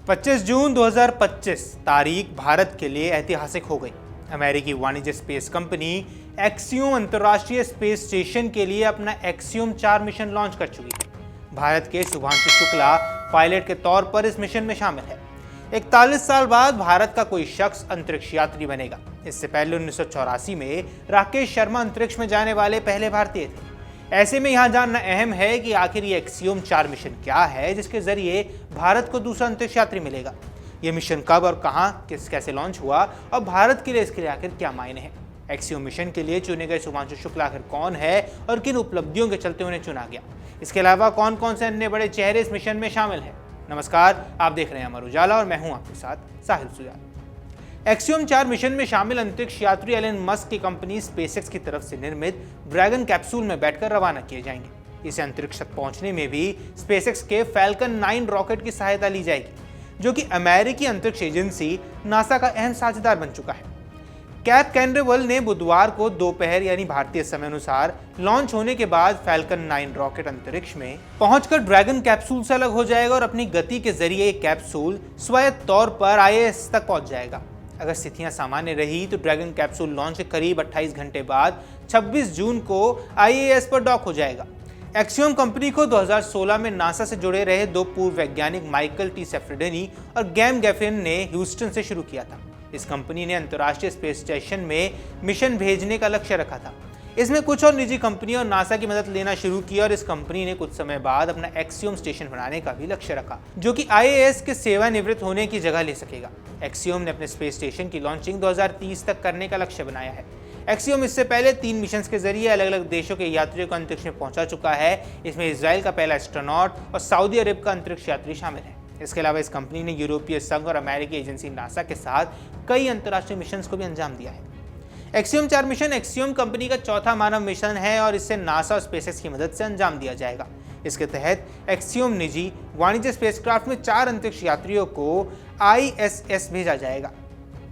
25 जून 2025 तारीख भारत के लिए ऐतिहासिक हो गई। अमेरिकी वाणिज्य स्पेस कंपनी एक्सियोम अंतर्राष्ट्रीय स्पेस स्टेशन के लिए अपना एक्सियोम 4 मिशन लॉन्च कर चुकी है। भारत के शुभांशु शुक्ला पायलट के तौर पर इस मिशन में शामिल है। 41 साल बाद भारत का कोई शख्स अंतरिक्ष यात्री बनेगा। इससे पहले 1984 में राकेश शर्मा अंतरिक्ष में जाने वाले पहले भारतीय थे। ऐसे में यहां जानना अहम है कि आखिर ये एक्सियोम 4 मिशन क्या है जिसके जरिए भारत को दूसरा अंतरिक्ष यात्री मिलेगा। ये मिशन कब और कहां कैसे लॉन्च हुआ और भारत के लिए इसके लिए आखिर क्या मायने हैं। एक्सियोम मिशन के लिए चुने गए शुभांशु शुक्ला आखिर कौन है और किन उपलब्धियों के चलते उन्हें चुना गया। इसके अलावा कौन कौन से अन्य बड़े चेहरे इस मिशन में शामिल हैं। नमस्कार, आप देख रहे हैं अमर उजाला और मैं हूं आपके साथ साहिल सुजान। एक्सियोम 4 मिशन में शामिल अंतरिक्ष यात्री एलन मस्क की कंपनी स्पेसएक्स की तरफ से निर्मित ड्रैगन कैप्सूल में बैठकर रवाना किए जाएंगे। इसे अंतरिक्ष तक पहुंचने में भी स्पेसएक्स के फैल्कन 9 रॉकेट की सहायता ली जाएगी, जो कि अमेरिकी अंतरिक्ष एजेंसी नासा का अहम साझेदार बन चुका है। कैप कैनरेवल ने बुधवार को दोपहर यानी भारतीय समय अनुसार लॉन्च होने के बाद फैल्कन 9 रॉकेट अंतरिक्ष में पहुंचकर ड्रैगन कैप्सूल से अलग हो जाएगा और अपनी गति के जरिए एक कैप्सूल स्वायत्त तौर पर आईएसएस तक पहुंच जाएगा। अगर स्थितियां सामान्य रही तो ड्रैगन कैप्सूल लॉन्च के करीब 28 घंटे बाद 26 जून को आईएसएस पर डॉक हो जाएगा। एक्सियोम कंपनी को 2016 में नासा से जुड़े रहे 2 पूर्व वैज्ञानिक माइकल टी सेफ्रेडनी और गैम गैफिन ने ह्यूस्टन से शुरू किया था। इस कंपनी ने अंतर्राष्ट्रीय स्पेस स्टेशन में मिशन भेजने का लक्ष्य रखा था। इसमें कुछ और निजी कंपनियों और नासा की मदद लेना शुरू किया और इस कंपनी ने कुछ समय बाद अपना एक्सियोम स्टेशन बनाने का भी लक्ष्य रखा, जो कि आईएएस के सेवानिवृत्त होने की जगह ले सकेगा। एक्सियोम ने अपने स्पेस स्टेशन की लॉन्चिंग 2030 तक करने का लक्ष्य बनाया है। एक्सियोम इससे पहले 3 मिशन के जरिए अलग अलग देशों के यात्रियों को अंतरिक्ष में पहुंचा चुका है। इसमें इजराइल का पहला एस्ट्रोनॉट और सऊदी अरब का अंतरिक्ष यात्री शामिल है। इसके अलावा इस कंपनी ने यूरोपीय संघ और अमेरिकी एजेंसी नासा के साथ कई अंतर्राष्ट्रीय मिशन को भी अंजाम दिया है। एक्सियोम 4 मिशन एक्सियोम कंपनी का चौथा मानव मिशन है और इससे नासा और स्पेसएक्स की मदद से अंजाम दिया जाएगा। इसके तहत एक्सियोम निजी वाणिज्य स्पेसक्राफ्ट में 4 अंतरिक्ष यात्रियों को आईएसएस भेजा जाएगा।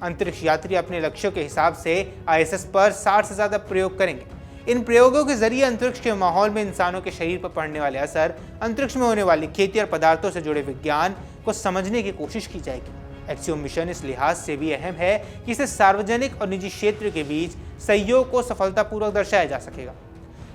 अंतरिक्ष यात्री अपने लक्ष्यों के हिसाब से आईएसएस पर 60 से ज्यादा प्रयोग करेंगे। इन प्रयोगों के जरिए अंतरिक्ष के माहौल में इंसानों के शरीर पर पड़ने वाले असर, अंतरिक्ष में होने वाली खेती और पदार्थों से जुड़े विज्ञान को समझने की कोशिश की जाएगी। एक्सियोम मिशन इस लिहाज से भी अहम है कि इसे सार्वजनिक और निजी क्षेत्र के बीच सहयोग को सफलतापूर्वक दर्शाया जा सकेगा।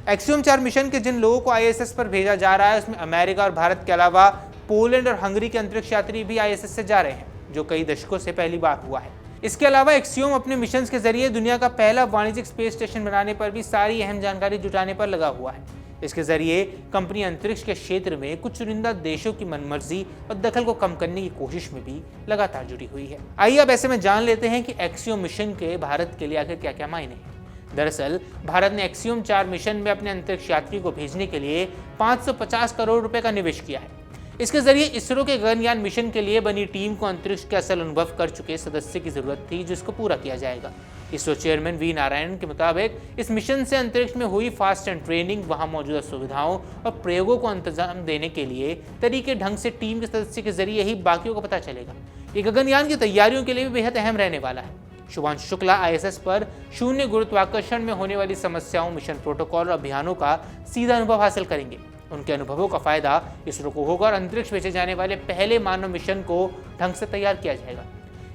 एक्सियोम 4 मिशन के जिन लोगों को आईएसएस पर भेजा जा रहा है उसमें अमेरिका और भारत के अलावा पोलैंड और हंगरी के अंतरिक्ष यात्री भी आईएसएस से जा रहे हैं, जो कई दशकों से पहली बार हुआ है। इसके अलावा एक्सियोम अपने मिशन के जरिए दुनिया का पहला वाणिज्यिक स्पेस स्टेशन बनाने पर भी सारी अहम जानकारी जुटाने पर लगा हुआ है। इसके जरिए कंपनी अंतरिक्ष के क्षेत्र में कुछ चुनिंदा देशों की मनमर्जी और दखल को कम करने की कोशिश में भी लगातार जुड़ी हुई है। आइए अब ऐसे में जान लेते हैं कि एक्सियोम मिशन के भारत के लिए आखिर क्या क्या मायने हैं। दरअसल भारत ने एक्सियोम 4 मिशन में अपने अंतरिक्ष यात्री को भेजने के लिए 550 करोड़ रुपए का निवेश किया है। इसके जरिए इसरो के गगनयान मिशन के लिए बनी टीम को अंतरिक्ष के असल अनुभव कर चुके सदस्य की जरूरत थी, जिसको पूरा किया जाएगा। इसरो चेयरमैन वी नारायण के मुताबिक इस मिशन से अंतरिक्ष में हुई फास्ट एंड ट्रेनिंग, वहां मौजूदा सुविधाओं और प्रयोगों को अंतजाम देने के लिए तरीके ढंग से टीम के सदस्य के जरिए ही बाकियों को पता चलेगा। ये गगनयान की तैयारियों के लिए भी बेहद अहम रहने वाला है। शुभांशु शुक्ला आईएसएस पर शून्य गुरुत्वाकर्षण में होने वाली समस्याओं, मिशन प्रोटोकॉल और अभियानों का सीधा अनुभव हासिल करेंगे। उनके अनुभवों का फायदा इसरो को होगा और अंतरिक्ष भेजे जाने वाले पहले मानव मिशन को ढंग से तैयार किया जाएगा।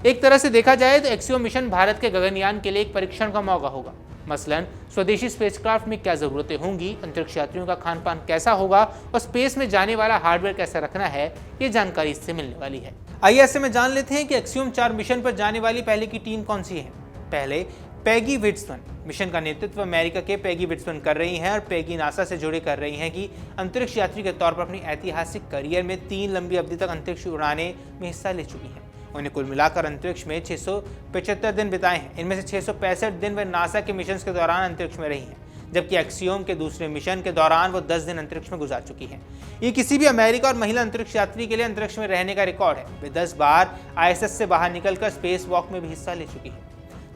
एक तरह से देखा जाए तो एक्सियोम मिशन भारत के गगनयान के लिए एक परीक्षण का मौका होगा। मसलन स्वदेशी स्पेसक्राफ्ट में क्या जरूरतें होंगी, अंतरिक्ष यात्रियों का खान पान कैसा होगा और स्पेस में जाने वाला हार्डवेयर कैसा रखना है, ये जानकारी इससे मिलने वाली है। आइए ऐसे में जान लेते हैं कि एक्सियोम 4 मिशन पर जाने वाली पहले की टीम कौन सी है। पहले पैगी विट्समैन। मिशन का नेतृत्व अमेरिका के पैगी विट्समैन कर रही हैं और पैगी नासा से जुड़े कर रही हैं कि अंतरिक्ष यात्री के तौर पर अपनी ऐतिहासिक करियर में 3 लंबी अवधि तक अंतरिक्ष उड़ाने में हिस्सा ले चुकी हैं। उन्हें कुल मिलाकर अंतरिक्ष में 675 दिन बिताए हैं। इनमें से 665 दिन वे नासा के मिशन के दौरान अंतरिक्ष में रही हैं, जबकि एक्सियोम के दूसरे मिशन के दौरान वो 10 दिन अंतरिक्ष में गुजार चुकी हैं। ये किसी भी अमेरिका और महिला अंतरिक्ष यात्री के लिए अंतरिक्ष में रहने का रिकॉर्ड है। वे 10 बार आईएसएस से बाहर निकलकर स्पेस वॉक में भी हिस्सा ले चुकी हैं।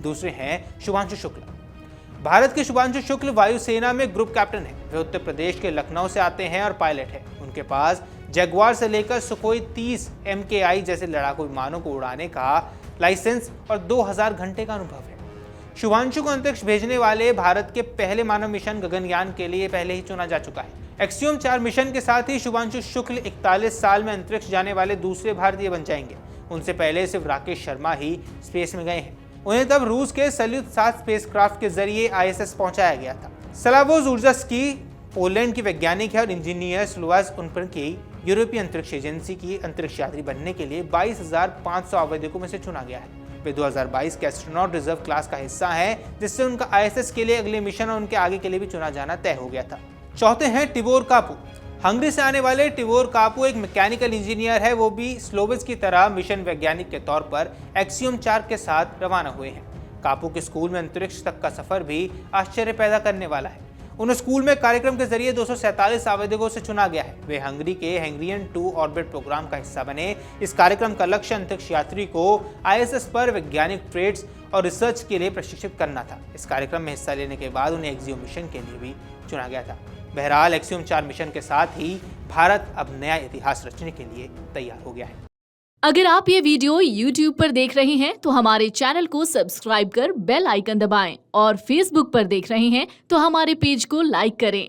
दूसरे हैं शुभांशु शुक्ला। भारत के शुभांशु शुक्ल वायुसेना में ग्रुप कैप्टन है। वे उत्तर प्रदेश के लखनऊ से आते हैं और पायलट है। उनके पास जगुआर से लेकर सुखोई 30 MKI जैसे लड़ाकू विमानों को उड़ाने का लाइसेंस और 2000 घंटे का अनुभव है। शुभांशु को अंतरिक्ष भेजने वाले भारत के पहले मानव मिशन गगनयान के लिए पहले ही चुना जा चुका है। एक्सियोम 4 मिशन के साथ ही शुभांशु शुक्ल 41 साल में अंतरिक्ष जाने वाले दूसरे भारतीय बन जाएंगे। उनसे पहले सिर्फ राकेश शर्मा ही स्पेस में गए हैं। उन्हें तब रूस के सल्यूट 7 स्पेसक्राफ्ट के जरिए ISS पहुंचाया गया था। स्लावोजुर्जस्की पोलैंड की वैज्ञानिक है और इंजीनियर स्लुआज उनपरकी यूरोपीय अंतरिक्ष एजेंसी की अंतरिक्ष यात्री बनने के लिए 22,500 आवेदकों में से चुना गया है। वे 2022 के एस्ट्रोनॉट रिजर्व क्लास का हिस्सा है, जिससे उनका ISS के लिए अगले मिशन और उनके आगे के लिए भी चुना जाना तय हो गया था। चौथे हैं टिबोर कापू। हंगरी से आने वाले टिबोर कापू एक मैकेनिकल इंजीनियर है। वो भी स्लोविस की तरह मिशन वैज्ञानिक के तौर पर एक्सियोम 4 के साथ रवाना हुए हैं। कापू के स्कूल में अंतरिक्ष तक का सफर भी आश्चर्य पैदा करने वाला है। उन्हें स्कूल में कार्यक्रम के जरिए 247 आवेदकों से चुना गया है। वे हंगरी के हैंगरियन 2 ऑर्बिट प्रोग्राम का हिस्सा बने। इस कार्यक्रम का लक्ष्य अंतरिक्ष यात्री को ISS पर वैज्ञानिक ट्रेड्स और रिसर्च के लिए प्रशिक्षित करना था। इस कार्यक्रम में हिस्सा लेने के बाद उन्हें एक्सियोम मिशन के लिए भी चुना गया था। बहरहाल एक्सियोम 4 मिशन के साथ ही भारत अब नया इतिहास रचने के लिए तैयार हो गया है। अगर आप ये वीडियो YouTube पर देख रहे हैं तो हमारे चैनल को सब्सक्राइब कर बेल आइकन दबाएं और Facebook पर देख रहे हैं तो हमारे पेज को लाइक करें।